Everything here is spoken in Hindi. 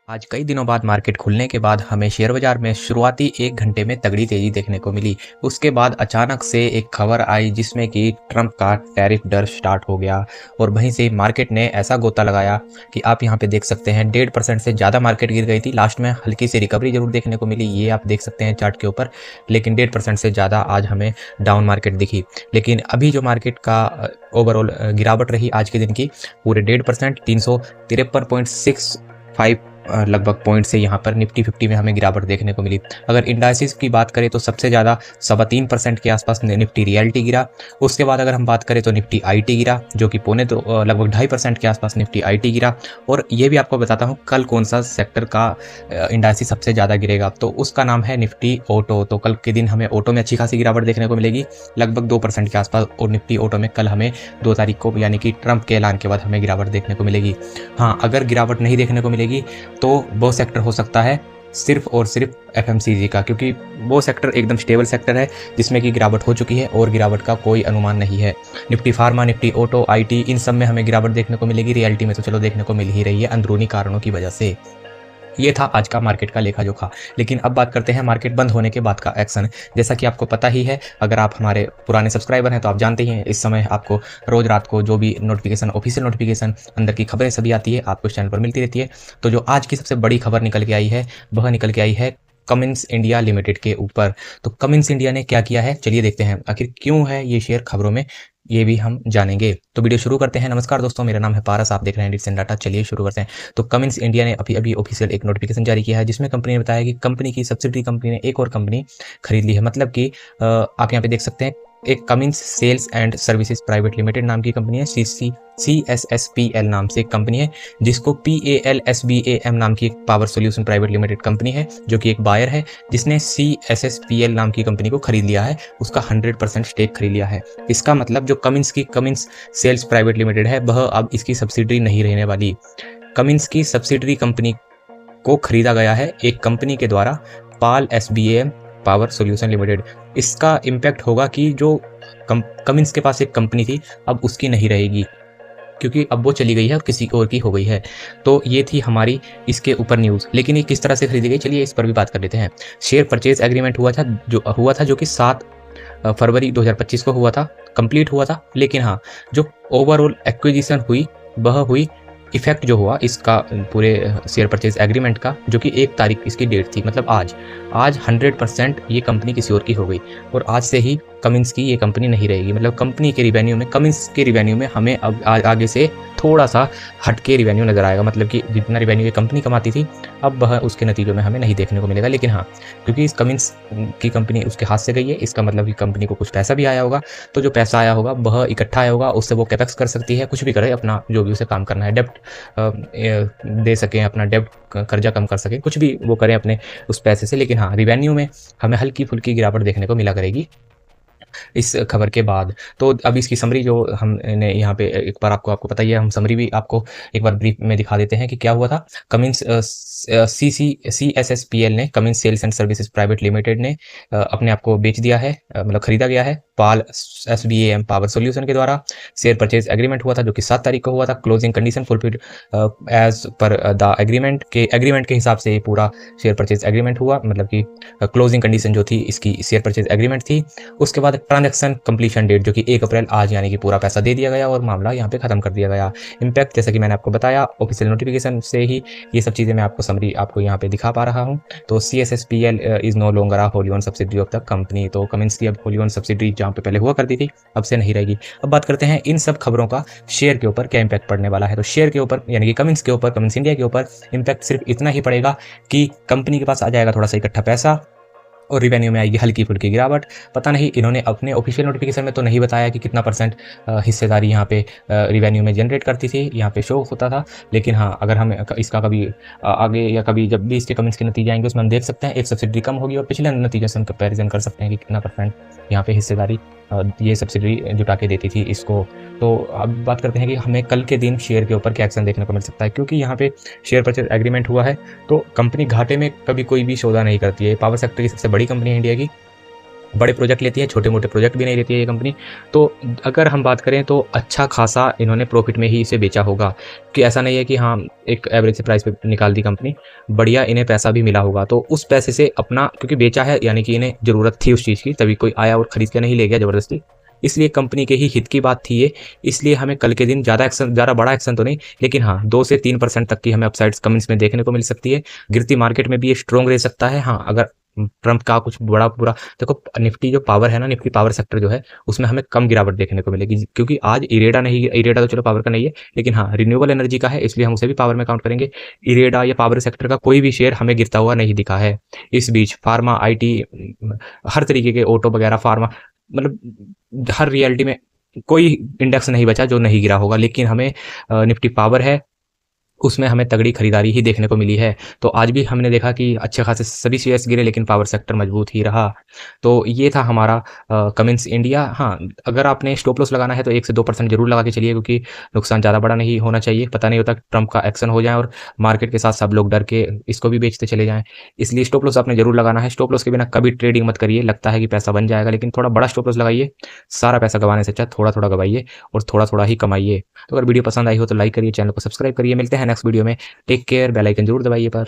आज कई दिनों बाद मार्केट खुलने के बाद हमें शेयर बाजार में शुरुआती 1 घंटे में तगड़ी तेजी देखने को मिली। उसके बाद अचानक से एक खबर आई जिसमें कि ट्रंप का टैरिफ डर स्टार्ट हो गया और वहीं से मार्केट ने ऐसा गोता लगाया कि आप यहाँ पे देख सकते हैं 1.5% से ज़्यादा मार्केट गिर गई थी। लास्ट में हल्की सी रिकवरी जरूर देखने को मिली, ये आप देख सकते हैं चार्ट के ऊपर, लेकिन 1.5% से ज़्यादा आज हमें डाउन मार्केट दिखी। लेकिन अभी जो मार्केट का ओवरऑल गिरावट रही आज के दिन की, पूरे 1.5% 353.65 लगभग पॉइंट से यहाँ पर निफ्टी 50 में हमें गिरावट देखने को मिली। अगर इंडाइसिस की बात करें तो सबसे ज़्यादा 3.25% के आसपास निफ्टी रियल्टी गिरा। उसके बाद अगर हम बात करें तो निफ्टी आईटी गिरा, जो कि पौने तो लगभग 2.5% के आसपास निफ्टी आईटी गिरा। और ये भी आपको बताता हूँ कल कौन सा सेक्टर का इंडाइसिस सबसे ज़्यादा गिरेगा, तो उसका नाम है निफ्टी ऑटो। तो कल के दिन हमें ऑटो में अच्छी खासी गिरावट देखने को मिलेगी, लगभग 2% के आसपास। और निफ्टी ऑटो में कल हमें 2 तारीख को यानी कि ट्रंप के ऐलान के बाद हमें गिरावट देखने को मिलेगी। हाँ, अगर गिरावट नहीं देखने को मिलेगी तो वो सेक्टर हो सकता है सिर्फ और सिर्फ एफएमसीजी का, क्योंकि वो सेक्टर एकदम स्टेबल सेक्टर है जिसमें कि गिरावट हो चुकी है और गिरावट का कोई अनुमान नहीं है। Nifty pharma, Nifty auto, IT, इन सब में हमें गिरावट देखने को मिलेगी। रियल्टी में तो चलो देखने को मिल ही रही है अंदरूनी कारणों की वजह से। ये था आज का मार्केट का लेखा जोखा। लेकिन अब बात करते हैं मार्केट बंद होने के बाद का एक्शन। जैसा कि आपको पता ही है, अगर आप हमारे पुराने सब्सक्राइबर हैं तो आप जानते ही हैं, इस समय आपको रोज रात को जो भी नोटिफिकेशन, ऑफिशियल नोटिफिकेशन, अंदर की खबरें सभी आती है, आपको इस चैनल पर मिलती रहती है। तो जो आज की सबसे बड़ी खबर निकल के आई है, वह निकल के आई है कमिंस इंडिया लिमिटेड के ऊपर। तो कमिंस इंडिया ने क्या किया है, चलिए देखते हैं आखिर क्यों है ये शेयर खबरों में, ये भी हम जानेंगे। तो वीडियो शुरू करते हैं। नमस्कार दोस्तों, मेरा नाम है पारस, आप देख रहे हैं डिट्स एंड डाटा। चलिए शुरू करते हैं। तो कमिंस इंडिया ने अभी अभी ऑफिशियल एक नोटिफिकेशन जारी किया है जिसमें कंपनी ने बताया कि कंपनी की सब्सिडरी कंपनी ने एक और कंपनी खरीद ली है। मतलब कि आप यहाँ पे देख सकते हैं, एक Cummins sales and services private limited नाम की कंपनी है, CSSPL नाम से एक कंपनी है, जिसको PALSBAM नाम की एक power solution private limited company है जो कि एक बायर है, जिसने CSSPL नाम की कंपनी को खरीद लिया है, उसका 100% स्टेक खरीद लिया है। इसका मतलब जो कमिंस सेल्स प्राइवेट लिमिटेड है, वह अब इसकी सब्सिडरी नहीं रहने वाली। कमिंस की सब्सिडरी कंपनी को खरीदा गया है एक कंपनी के द्वारा, पाल SBAM पावर सोल्यूशन लिमिटेड। इसका इम्पैक्ट होगा कि जो कमिंस के पास एक कंपनी थी, अब उसकी नहीं रहेगी, क्योंकि अब वो चली गई है और किसी और की हो गई है। तो ये थी हमारी इसके ऊपर न्यूज़। लेकिन ये किस तरह से खरीदी गई, चलिए इस पर भी बात कर लेते हैं। शेयर परचेज एग्रीमेंट हुआ था जो कि 7 फरवरी 2025 को हुआ था, कंप्लीट हुआ था। लेकिन हाँ, जो ओवरऑल एक्विजिशन हुई वह हुई, इफेक्ट जो हुआ इसका पूरे शेयर परचेज एग्रीमेंट का, जो कि 1 तारीख इसकी डेट थी, मतलब आज 100% ये कंपनी किसी और की हो गई। और आज से ही कमिंस की ये कंपनी नहीं रहेगी। मतलब कंपनी के रिवेन्यू में, कमिंस के रिवेन्यू में हमें अब आगे से थोड़ा सा हटके रिवेन्यू नज़र आएगा। मतलब कि जितना रिवेन्यू ये कंपनी कमाती थी, अब वह उसके नतीजों में हमें नहीं देखने को मिलेगा। लेकिन हाँ, क्योंकि इस कमिंस की कंपनी उसके हाथ से गई है, इसका मतलब कि कंपनी को कुछ पैसा भी आया होगा। तो जो पैसा आया होगा वह इकट्ठा आया होगा, उससे वो कैपेक्स कर सकती है, कुछ भी करे, अपना जो भी उसे काम करना है, डेप्ट दे सकें, अपना डेप्ट कर्जा कम कर सकें, कुछ भी वो करें अपने उस पैसे से। लेकिन हाँ, रिवेन्यू में हमें हल्की फुल्की गिरावट देखने को मिला करेगी इस खबर के बाद। तो अब इसकी समरी जो हमने यहाँ पे एक बार आपको पता ही है, हम समरी भी आपको एक बार ब्रीफ में दिखा देते हैं कि क्या हुआ था। कमिंस CSSPL ने, Cummins sales and services private limited ने अपने आप को बेच दिया है, मतलब खरीदा गया है पाल SBAM पावर सोल्यूशन के द्वारा। शेयर परचेज एग्रीमेंट हुआ था जो कि 7 तारीख को हुआ था। Closing condition fulfilled as per the agreement के हिसाब से पूरा शेयर परचेज एग्रीमेंट हुआ। मतलब कि क्लोजिंग कंडीशन जो थी इसकी शेयर परचेज एग्रीमेंट थी। उसके बाद ट्रांजैक्शन कंप्लीशन डेट जो कि 1 अप्रैल आज, यानी कि पूरा पैसा दे दिया गया और मामला यहाँ पे खत्म कर दिया गया। इम्पैक्ट जैसा कि मैंने आपको बताया, ऑफिशियल नोटिफिकेशन से ही ये सब चीज़ें मैं आपको समरी आपको यहाँ पे दिखा पा रहा हूँ। तो CSSPL is no longer a wholly own subsidiary of the company. तो कमिंस की अब होली ओन सब्सिडरी जहाँ पे पहले हुआ करती थी, अब से नहीं रहेगी। अब बात करते हैं इन सब खबरों का शेयर के ऊपर क्या इम्पैक्ट पड़ने वाला है। तो शेयर के ऊपर, यानी कि कमिंस के ऊपर, कमिंस इंडिया के ऊपर इम्पैक्ट सिर्फ इतना ही पड़ेगा कि कंपनी के पास आ जाएगा थोड़ा सा इकट्ठा पैसा और रिवेन्यू में आएगी हल्की फुल्की गिरावट। पता नहीं, इन्होंने अपने ऑफिशियल नोटिफिकेशन में तो नहीं बताया कि कितना % हिस्सेदारी यहाँ पे रिवेन्यू में जनरेट करती थी, यहाँ पे शो होता था। लेकिन हाँ, अगर हम इसका कभी आगे या कभी जब भी इसके कमेंट्स के नतीजे आएंगे, उसमें हम देख सकते हैं एक सब्सिडी कम होगी और पिछले नतीजे से हम कंपेरिजन कर सकते हैं कि कितना % यहाँ पे हिस्सेदारी ये सब्सिडी जुटा के देती थी इसको। तो अब बात करते हैं कि हमें कल के दिन शेयर के ऊपर क्या एक्शन देखने को मिल सकता है, क्योंकि यहाँ पे शेयर परचेज एग्रीमेंट हुआ है। तो कंपनी घाटे में कभी कोई भी सौदा नहीं करती है। पावर सेक्टर की सबसे बड़ी कंपनी है इंडिया की, बड़े प्रोजेक्ट लेती है, छोटे मोटे प्रोजेक्ट भी नहीं लेती है ये कंपनी। तो अगर हम बात करें तो अच्छा खासा इन्होंने प्रॉफिट में ही इसे बेचा होगा, कि ऐसा नहीं है कि हाँ एक एवरेज से प्राइस पे निकाल दी कंपनी, बढ़िया इन्हें पैसा भी मिला होगा। तो उस पैसे से अपना, क्योंकि बेचा है यानी कि इन्हें ज़रूरत थी उस चीज़ की, तभी कोई आया और ख़रीद के नहीं ले गया ज़बरदस्ती, इसलिए कंपनी के ही हित की बात थी ये। इसलिए हमें कल के दिन ज़्यादा बड़ा एक्शन तो नहीं, लेकिन हाँ 2 से 3% तक की हमें अपसाइड्स कमेंट्स में देखने को मिल सकती है। गिरती मार्केट में भी ये स्ट्रॉन्ग रह सकता है। हाँ, अगर ट्रंप का कुछ बड़ा पूरा, देखो निफ्टी जो पावर है ना, निफ्टी पावर सेक्टर जो है, उसमें हमें कम गिरावट देखने को मिलेगी, क्योंकि आज इरेडा नहीं, इरेडा तो चलो पावर का नहीं है, लेकिन हाँ रिन्यूएबल एनर्जी का है, इसलिए हम उसे भी पावर में काउंट करेंगे। इरेडा या पावर सेक्टर का कोई भी शेयर हमें गिरता हुआ नहीं दिखा है। इस बीच फार्मा, आईटी, हर तरीके के ऑटो वगैरह, फार्मा, मतलब हर रियलिटी में कोई इंडेक्स नहीं बचा जो नहीं गिरा होगा। लेकिन हमें निफ्टी पावर है, उसमें हमें तगड़ी खरीदारी ही देखने को मिली है। तो आज भी हमने देखा कि अच्छे खासे सभी शेयर्स गिरे, लेकिन पावर सेक्टर मजबूत ही रहा। तो ये था हमारा कमिंस इंडिया। हाँ, अगर आपने स्टॉप लॉस लगाना है तो 1 से 2% जरूर लगा के चलिए, क्योंकि नुकसान ज़्यादा बड़ा नहीं होना चाहिए। पता नहीं होता ट्रंप का एक्शन हो जाए और मार्केट के साथ सब लोग डर के इसको भी बेचते चले जाएँ। इसलिए स्टॉप लॉस आपने जरूर लगाना है। स्टॉप लॉस के बिना कभी ट्रेडिंग मत करिए। लगता है कि पैसा बन जाएगा, लेकिन थोड़ा बड़ा स्टॉप लॉस लगाइए। सारा पैसा गंवाने से अच्छा थोड़ा थोड़ा गवाइए और थोड़ा थोड़ा ही कमाइए। तो अगर वीडियो पसंद आई हो तो लाइक करिए, चैनल को सब्सक्राइब करिए। मिलते हैं नेक्स्ट वीडियो में। टेक केयर, बेल आइकन जरूर दबाइए पर।